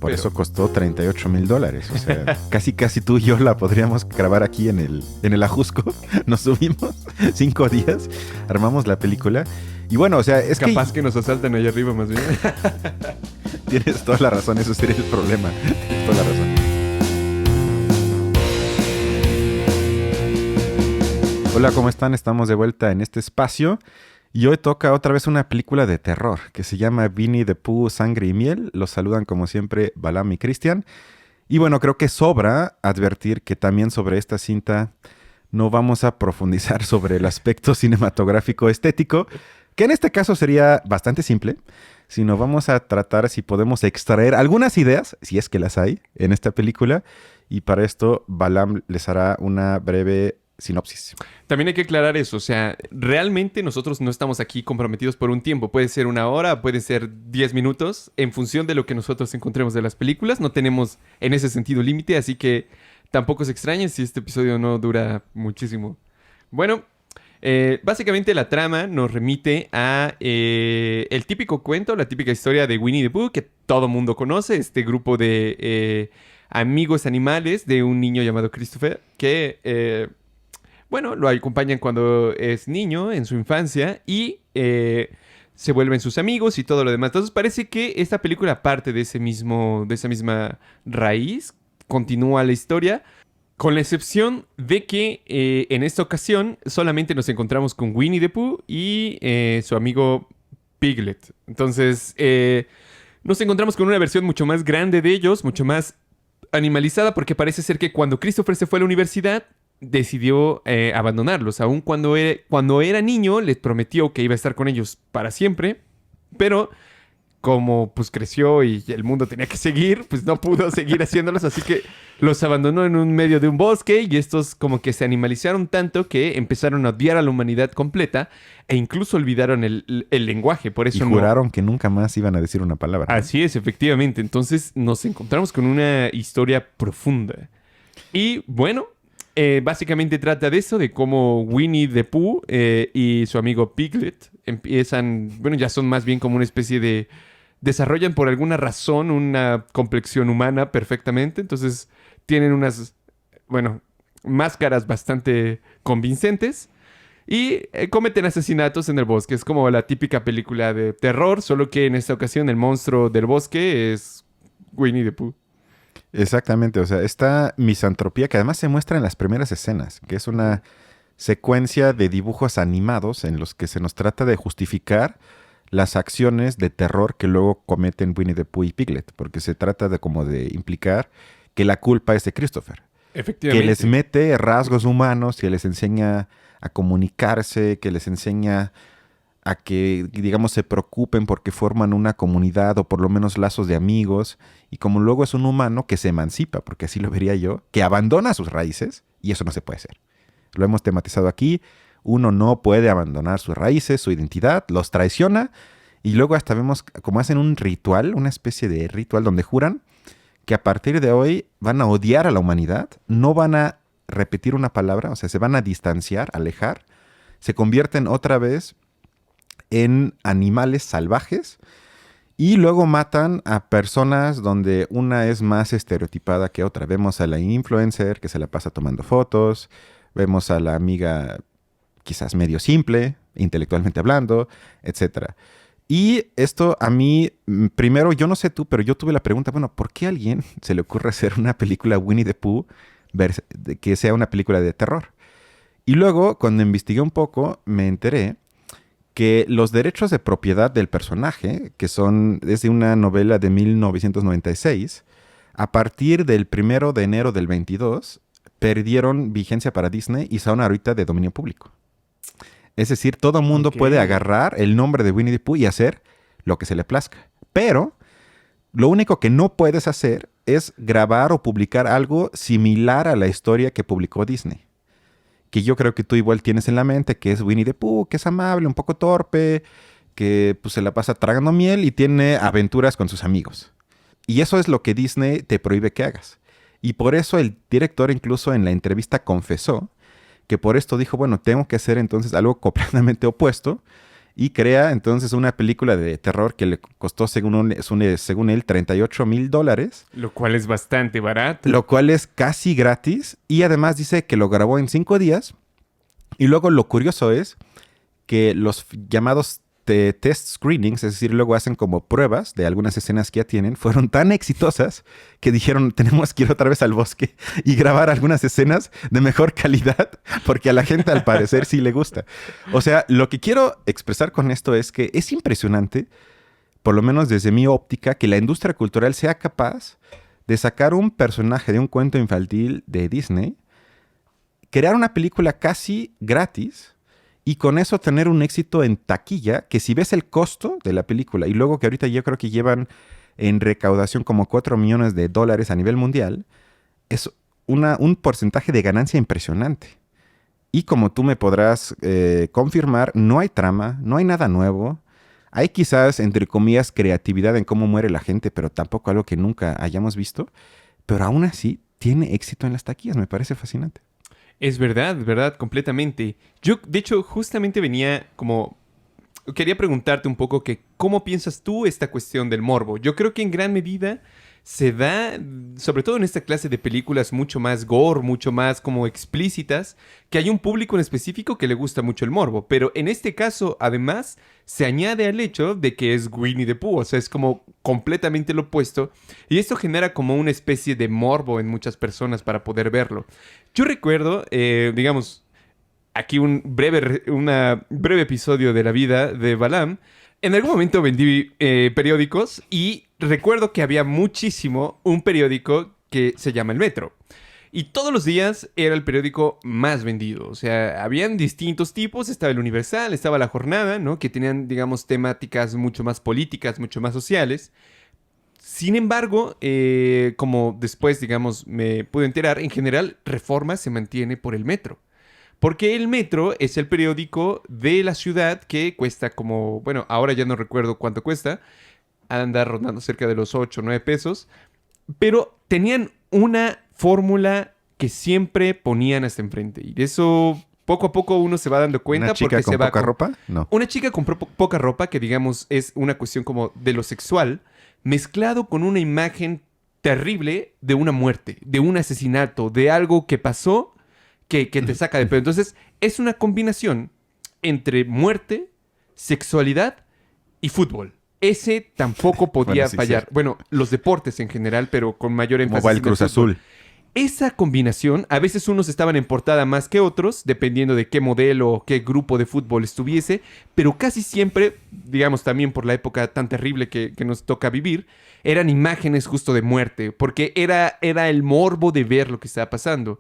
Por eso costó $38,000. O sea, casi tú y yo la podríamos grabar aquí en el Ajusco. Nos subimos 5 días, armamos la película. Y bueno, o sea, es capaz que nos asaltan allá arriba más bien. Tienes toda la razón, eso sería el problema. Tienes toda la razón. Hola, ¿cómo están? Estamos de vuelta en este espacio. Y hoy toca otra vez una película de terror que se llama Winnie the Pooh, Sangre y Miel. Los saludan como siempre Balam y Cristian. Y bueno, creo que sobra advertir que también sobre esta cinta no vamos a profundizar sobre el aspecto cinematográfico estético, que en este caso sería bastante simple, sino vamos a tratar si podemos extraer algunas ideas, si es que las hay, en esta película. Y para esto Balam les hará una breve sinopsis. También hay que aclarar eso, o sea, realmente nosotros no estamos aquí comprometidos por un tiempo. Puede ser 1 hora, puede ser 10 minutos, en función de lo que nosotros encontremos de las películas. No tenemos en ese sentido límite, así que tampoco se extrañen si este episodio no dura muchísimo. Bueno, básicamente la trama nos remite a el típico cuento, la típica historia de Winnie the Pooh que todo mundo conoce, este grupo de amigos animales de un niño llamado Christopher que... bueno, lo acompañan cuando es niño, en su infancia, y se vuelven sus amigos y todo lo demás. Entonces parece que esta película parte de esa misma raíz, continúa la historia, con la excepción de que en esta ocasión solamente nos encontramos con Winnie the Pooh y su amigo Piglet. Entonces nos encontramos con una versión mucho más grande de ellos, mucho más animalizada, porque parece ser que cuando Christopher se fue a la universidad, decidió abandonarlos. Aún cuando era niño, les prometió que iba a estar con ellos para siempre, pero como pues creció y el mundo tenía que seguir, pues no pudo seguir haciéndolos, así que los abandonó en un medio de un bosque y estos como que se animalizaron tanto que empezaron a odiar a la humanidad completa e incluso olvidaron el lenguaje. Por eso y juraron que nunca más iban a decir una palabra. Así es, efectivamente. Entonces nos encontramos con una historia profunda. Y bueno... básicamente trata de eso, de cómo Winnie the Pooh y su amigo Piglet empiezan, bueno, ya son más bien como una especie de... desarrollan por alguna razón una complexión humana perfectamente, entonces tienen unas, bueno, máscaras bastante convincentes y cometen asesinatos en el bosque. Es como la típica película de terror, solo que en esta ocasión el monstruo del bosque es Winnie the Pooh. Exactamente, o sea, esta misantropía que además se muestra en las primeras escenas, que es una secuencia de dibujos animados en los que se nos trata de justificar las acciones de terror que luego cometen Winnie the Pooh y Piglet, porque se trata de como de implicar que la culpa es de Christopher. Efectivamente. Que les mete rasgos humanos, que les enseña a comunicarse, que les enseña a que, digamos, se preocupen porque forman una comunidad o por lo menos lazos de amigos. Y como luego es un humano que se emancipa, porque así lo vería yo, que abandona sus raíces, y eso no se puede hacer. Lo hemos tematizado aquí. Uno no puede abandonar sus raíces, su identidad, los traiciona. Y luego hasta vemos como hacen un ritual, una especie de ritual donde juran que a partir de hoy van a odiar a la humanidad, no van a repetir una palabra, o sea, se van a distanciar, alejar, se convierten otra vez en animales salvajes y luego matan a personas donde una es más estereotipada que otra. Vemos a la influencer que se la pasa tomando fotos, vemos a la amiga quizás medio simple, intelectualmente hablando, etc. Y esto a mí, primero, yo no sé tú, pero yo tuve la pregunta, bueno, ¿por qué a alguien se le ocurre hacer una película Winnie the Pooh que sea una película de terror? Y luego, cuando investigué un poco, me enteré que los derechos de propiedad del personaje, que son desde una novela de 1996, a partir del 1 de enero del 22, perdieron vigencia para Disney y son ahorita de dominio público. Es decir, todo mundo puede agarrar el nombre de Winnie the Pooh y hacer lo que se le plazca. Pero lo único que no puedes hacer es grabar o publicar algo similar a la historia que publicó Disney. Que yo creo que tú igual tienes en la mente, que es Winnie the Pooh, que es amable, un poco torpe, que pues, se la pasa tragando miel y tiene aventuras con sus amigos. Y eso es lo que Disney te prohíbe que hagas. Y por eso el director incluso en la entrevista confesó que por esto dijo, bueno, tengo que hacer entonces algo completamente opuesto y crea entonces una película de terror que le costó, según él, $38,000, Lo cual es bastante barato. lo cual es casi gratis, y además dice que lo grabó en 5 días. Y luego lo curioso es que los llamados test screenings, es decir, luego hacen como pruebas de algunas escenas que ya tienen, fueron tan exitosas que dijeron, tenemos que ir otra vez al bosque y grabar algunas escenas de mejor calidad, porque a la gente al parecer sí le gusta. O sea, lo que quiero expresar con esto es que es impresionante, por lo menos desde mi óptica, que la industria cultural sea capaz de sacar un personaje de un cuento infantil de Disney, crear una película casi gratis y con eso tener un éxito en taquilla, que si ves el costo de la película y luego que ahorita yo creo que llevan en recaudación como $4 millones a nivel mundial, es un porcentaje de ganancia impresionante. Y como tú me podrás confirmar, no hay trama, no hay nada nuevo. Hay quizás, entre comillas, creatividad en cómo muere la gente, pero tampoco algo que nunca hayamos visto. Pero aún así tiene éxito en las taquillas, me parece fascinante. Es verdad, completamente. Yo, de hecho, justamente venía como... Quería preguntarte un poco que cómo piensas tú esta cuestión del morbo. Yo creo que en gran medida se da, sobre todo en esta clase de películas mucho más gore, mucho más como explícitas, que hay un público en específico que le gusta mucho el morbo. Pero en este caso, además, se añade al hecho de que es Winnie the Pooh. O sea, es como completamente lo opuesto. Y esto genera como una especie de morbo en muchas personas para poder verlo. Yo recuerdo, digamos, aquí una breve episodio de la vida de Balam. En algún momento vendí periódicos y recuerdo que había muchísimo un periódico que se llama El Metro. Y todos los días era el periódico más vendido. O sea, habían distintos tipos. Estaba el Universal, estaba La Jornada, ¿no? Que tenían, digamos, temáticas mucho más políticas, mucho más sociales. Sin embargo, como después, digamos, me pude enterar, en general, Reforma se mantiene por El Metro. Porque El Metro es el periódico de la ciudad que cuesta como, bueno, ahora ya no recuerdo cuánto cuesta, anda rondando cerca de los 8 o 9 pesos, pero tenían una fórmula que siempre ponían hasta enfrente. Y de eso poco a poco uno se va dando cuenta. ¿Una chica porque con se va poca ropa? No. Una chica compró poca ropa, que digamos es una cuestión como de lo sexual, mezclado con una imagen terrible de una muerte, de un asesinato, de algo que pasó que te saca de pedo. Entonces, es una combinación entre muerte, sexualidad y fútbol. Ese tampoco podía Bueno, sí, fallar. cierto. Bueno, los deportes en general, pero con mayor Como énfasis va el en Cruz fútbol. Azul. Esa combinación, a veces unos estaban en portada más que otros, dependiendo de qué modelo o qué grupo de fútbol estuviese, pero casi siempre, digamos también por la época tan terrible que nos toca vivir, eran imágenes justo de muerte, porque era el morbo de ver lo que estaba pasando.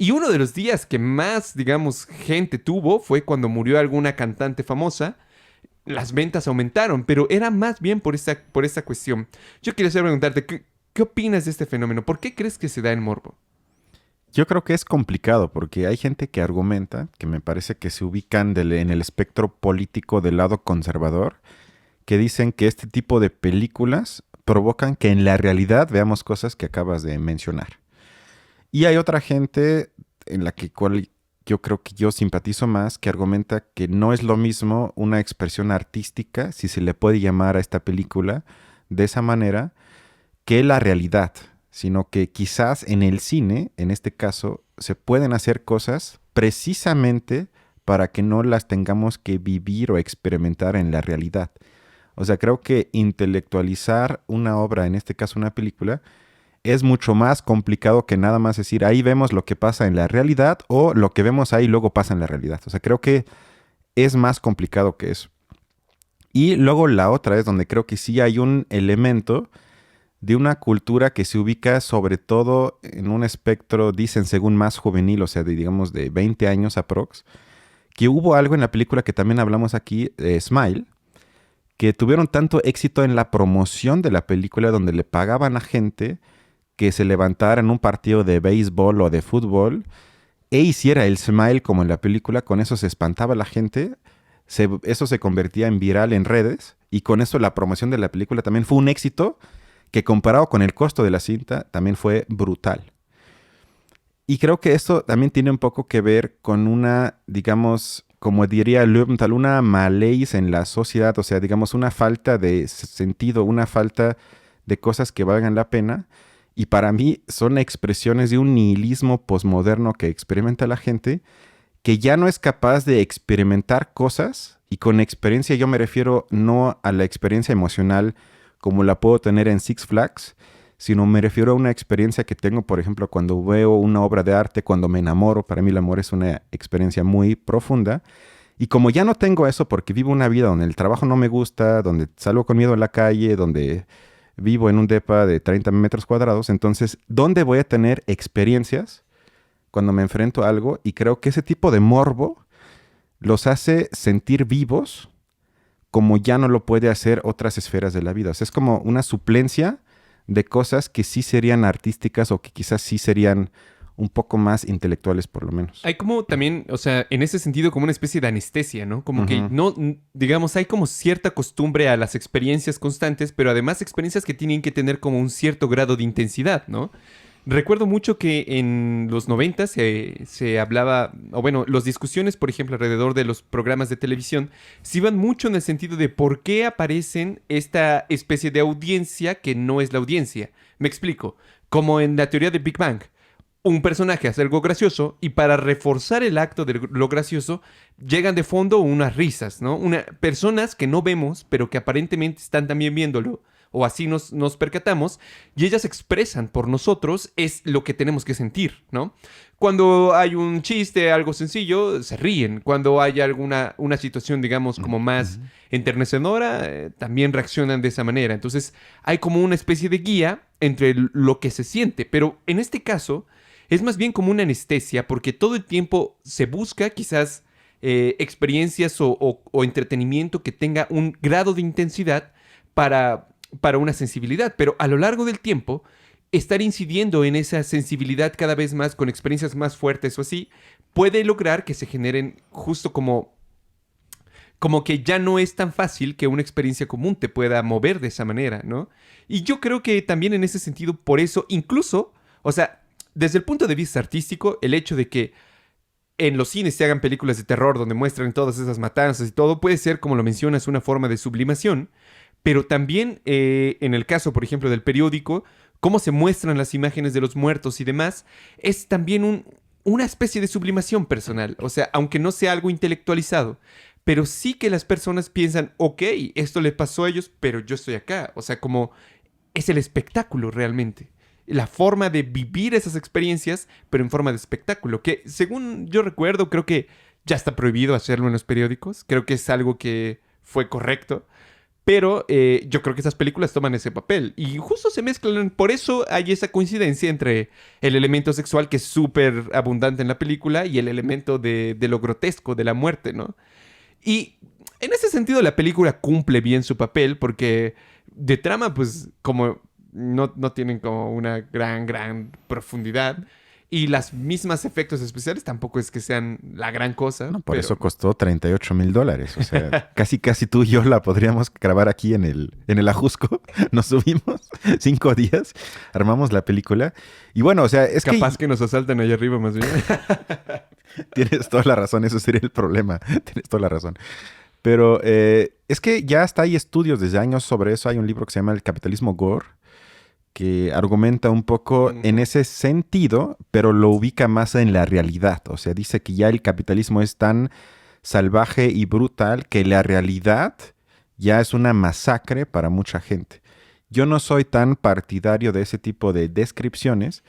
Y uno de los días que más, digamos, gente tuvo fue cuando murió alguna cantante famosa. Las ventas aumentaron, pero era más bien por esta cuestión. Yo quería preguntarte, ¿qué opinas de este fenómeno? ¿Por qué crees que se da el morbo? Yo creo que es complicado porque hay gente que argumenta, que me parece que se ubican en el espectro político del lado conservador, que dicen que este tipo de películas provocan que en la realidad veamos cosas que acabas de mencionar. Y hay otra gente en la cual yo creo que yo simpatizo más, que argumenta que no es lo mismo una expresión artística, si se le puede llamar a esta película de esa manera, que la realidad, sino que quizás en el cine, en este caso, se pueden hacer cosas precisamente para que no las tengamos que vivir o experimentar en la realidad. O sea, creo que intelectualizar una obra, en este caso una película, es mucho más complicado que nada más decir, ahí vemos lo que pasa en la realidad o lo que vemos ahí luego pasa en la realidad. O sea, creo que es más complicado que eso. Y luego la otra es donde creo que sí hay un elemento de una cultura que se ubica sobre todo en un espectro, dicen, según más juvenil, o sea, digamos de 20 años aprox, que hubo algo en la película que también hablamos aquí, Smile, que tuvieron tanto éxito en la promoción de la película donde le pagaban a gente que se levantara en un partido de béisbol o de fútbol e hiciera el smile como en la película. Con eso se espantaba la gente, eso se convertía en viral en redes y con eso la promoción de la película también fue un éxito que comparado con el costo de la cinta también fue brutal. Y creo que esto también tiene un poco que ver con una, digamos, como diría Löwenthal, una malaise en la sociedad, o sea, digamos, una falta de sentido, una falta de cosas que valgan la pena. Y para mí son expresiones de un nihilismo posmoderno que experimenta la gente, que ya no es capaz de experimentar cosas, y con experiencia yo me refiero no a la experiencia emocional como la puedo tener en Six Flags, sino me refiero a una experiencia que tengo, por ejemplo, cuando veo una obra de arte, cuando me enamoro. Para mí el amor es una experiencia muy profunda. Y como ya no tengo eso porque vivo una vida donde el trabajo no me gusta, donde salgo con miedo a la calle, donde vivo en un depa de 30 metros cuadrados, entonces, ¿dónde voy a tener experiencias cuando me enfrento a algo? Y creo que ese tipo de morbo los hace sentir vivos como ya no lo puede hacer otras esferas de la vida. O sea, es como una suplencia de cosas que sí serían artísticas o que quizás sí serían un poco más intelectuales, por lo menos. Hay como también, o sea, en ese sentido, como una especie de anestesia, ¿no? Como que no, digamos, hay como cierta costumbre a las experiencias constantes, pero además experiencias que tienen que tener como un cierto grado de intensidad, ¿no? Recuerdo mucho que en los 90 se hablaba, o bueno, las discusiones, por ejemplo, alrededor de los programas de televisión, se iban mucho en el sentido de por qué aparecen esta especie de audiencia que no es la audiencia. Me explico. Como en la teoría de Big Bang. Un personaje hace algo gracioso y para reforzar el acto de lo gracioso llegan de fondo unas risas, ¿no? Personas que no vemos, pero que aparentemente están también viéndolo, o así nos percatamos, y ellas expresan por nosotros es lo que tenemos que sentir, ¿no? Cuando hay un chiste, algo sencillo, se ríen. Cuando hay una situación, digamos, como más enternecedora, también reaccionan de esa manera. Entonces, hay como una especie de guía entre lo que se siente. Pero en este caso, es más bien como una anestesia, porque todo el tiempo se busca quizás experiencias o entretenimiento que tenga un grado de intensidad para una sensibilidad, pero a lo largo del tiempo, estar incidiendo en esa sensibilidad cada vez más con experiencias más fuertes o así, puede lograr que se generen justo como que ya no es tan fácil que una experiencia común te pueda mover de esa manera, ¿no? Y yo creo que también en ese sentido, por eso, incluso, o sea, desde el punto de vista artístico, el hecho de que en los cines se hagan películas de terror donde muestran todas esas matanzas y todo, puede ser, como lo mencionas, una forma de sublimación. Pero también en el caso, por ejemplo, del periódico, cómo se muestran las imágenes de los muertos y demás, es también una especie de sublimación personal. O sea, aunque no sea algo intelectualizado, pero sí que las personas piensan, ok, esto le pasó a ellos, pero yo estoy acá. O sea, como es el espectáculo realmente. La forma de vivir esas experiencias, pero en forma de espectáculo. Que según yo recuerdo, creo que ya está prohibido hacerlo en los periódicos. Creo que es algo que fue correcto. Pero yo creo que esas películas toman ese papel. Y justo se mezclan. Por eso hay esa coincidencia entre el elemento sexual, que es súper abundante en la película, y el elemento de lo grotesco, de la muerte, ¿no? Y en ese sentido la película cumple bien su papel, porque de trama, pues, como no tienen como una gran profundidad. Y las mismas efectos especiales tampoco es que sean la gran cosa. No, por eso costó $38,000. O sea, casi tú y yo la podríamos grabar aquí en el Ajusco. Nos subimos 5 días, armamos la película. Y bueno, o sea, es capaz que nos asaltan allá arriba más bien. Tienes toda la razón, eso sería el problema. Tienes toda la razón. Pero es que ya hasta hay estudios desde años sobre eso. Hay un libro que se llama El capitalismo gore, que argumenta un poco en ese sentido, pero lo ubica más en la realidad. O sea, dice que ya el capitalismo es tan salvaje y brutal que la realidad ya es una masacre para mucha gente. Yo no soy tan partidario de ese tipo de descripciones,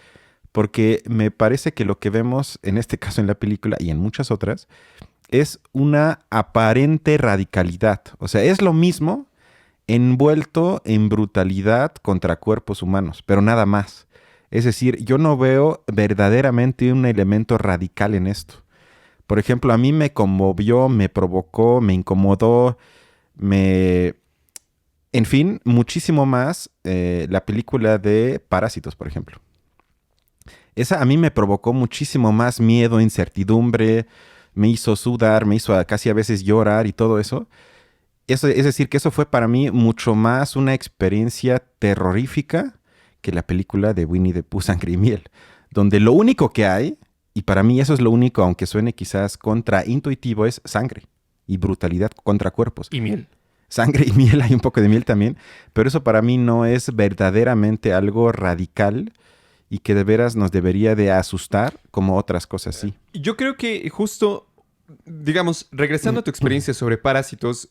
porque me parece que lo que vemos en este caso en la película y en muchas otras es una aparente radicalidad. O sea, es lo mismo envuelto en brutalidad contra cuerpos humanos, pero nada más. Es decir, yo no veo verdaderamente un elemento radical en esto. Por ejemplo, a mí me conmovió, me provocó, me incomodó, en fin, muchísimo más la película de Parásitos, por ejemplo. Esa a mí me provocó muchísimo más miedo, incertidumbre, me hizo sudar, me hizo casi a veces llorar y todo eso. Es decir, que eso fue para mí mucho más una experiencia terrorífica que la película de Winnie the Pooh, Sangre y Miel, donde lo único que hay, Y para mí eso es lo único, aunque suene quizás contraintuitivo, es sangre y brutalidad contra cuerpos. Y miel. Sangre y miel, hay un poco de miel también, pero eso para mí no es verdaderamente algo radical y que de veras nos debería de asustar como otras cosas, sí. Yo creo que justo, digamos, regresando a tu experiencia sobre Parásitos,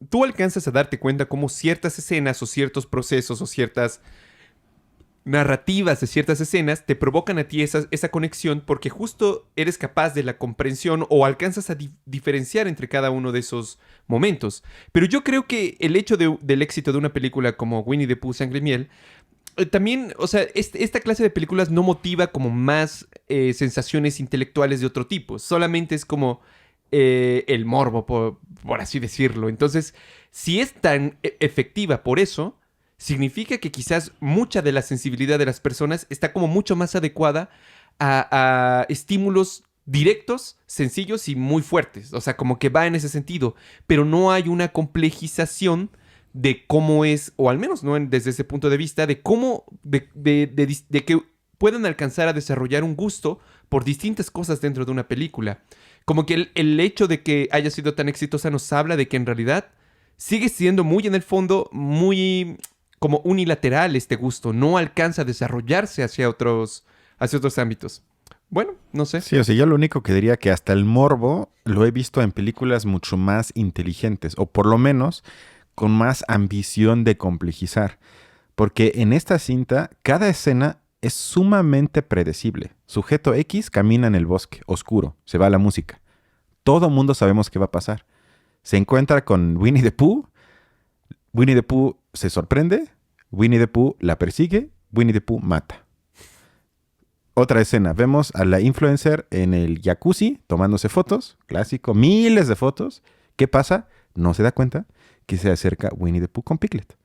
tú alcanzas a darte cuenta cómo ciertas escenas o ciertos procesos o ciertas narrativas de ciertas escenas te provocan a ti esa conexión porque justo eres capaz de la comprensión o alcanzas a diferenciar entre cada uno de esos momentos. Pero yo creo que el hecho del éxito de una película como Winnie the Pooh, Sangre y Miel, también, o sea, esta clase de películas no motiva como más sensaciones intelectuales de otro tipo. Solamente es como el morbo, por así decirlo. Entonces, si es tan efectiva por eso, significa que quizás mucha de la sensibilidad de las personas está como mucho más adecuada a estímulos directos, sencillos y muy fuertes. O sea, como que va en ese sentido. Pero no hay una complejización de cómo es, o al menos no desde ese punto de vista, de cómo, de que puedan alcanzar a desarrollar un gusto por distintas cosas dentro de una película. Como que el hecho de que haya sido tan exitosa nos habla de que en realidad sigue siendo muy en el fondo, muy como unilateral este gusto. No alcanza a desarrollarse hacia otros ámbitos. Bueno, no sé. Sí, o sea, yo lo único que diría que hasta el morbo lo he visto en películas mucho más inteligentes, o por lo menos con más ambición de complejizar. Porque en esta cinta, cada escena es sumamente predecible. Sujeto X camina en el bosque, oscuro, se va la música. Todo mundo sabemos qué va a pasar. Se encuentra con Winnie the Pooh. Winnie the Pooh se sorprende. Winnie the Pooh la persigue. Winnie the Pooh mata. Otra escena. Vemos a la influencer en el jacuzzi tomándose fotos. Clásico. Miles de fotos. ¿Qué pasa? No se da cuenta que se acerca Winnie the Pooh con Piglet.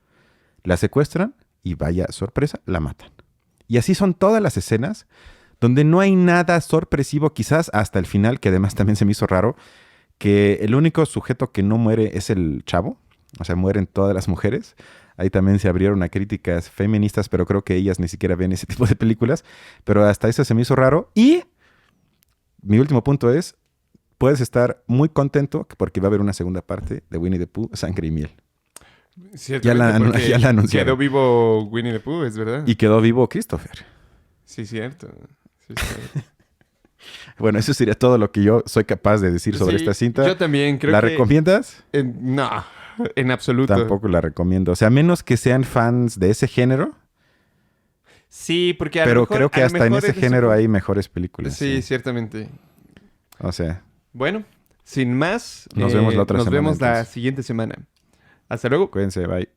La secuestran y vaya sorpresa, la matan. Y así son todas las escenas donde no hay nada sorpresivo, quizás hasta el final, que además también se me hizo raro, que el único sujeto que no muere es el chavo, o sea, mueren todas las mujeres. Ahí también se abrieron a críticas feministas, pero creo que ellas ni siquiera ven ese tipo de películas, pero hasta eso se me hizo raro. Y mi último punto es, puedes estar muy contento porque va a haber una segunda parte de Winnie the Pooh, Sangre y Miel. Ya la anunciaron. Quedó vivo Winnie the Pooh, es verdad. Y quedó vivo Christopher. Sí, cierto. Sí, cierto. Bueno, eso sería todo lo que yo soy capaz de decir sobre esta cinta. Yo también creo ¿La que... recomiendas? No, en absoluto. Tampoco la recomiendo. O sea, a menos que sean fans de ese género. Sí, porque pero creo que hasta en ese género hay mejores películas. Sí, ciertamente. O sea. Bueno, sin más, nos vemos la otra semana. Nos vemos la siguiente semana. Hasta luego. Cuídense, bye.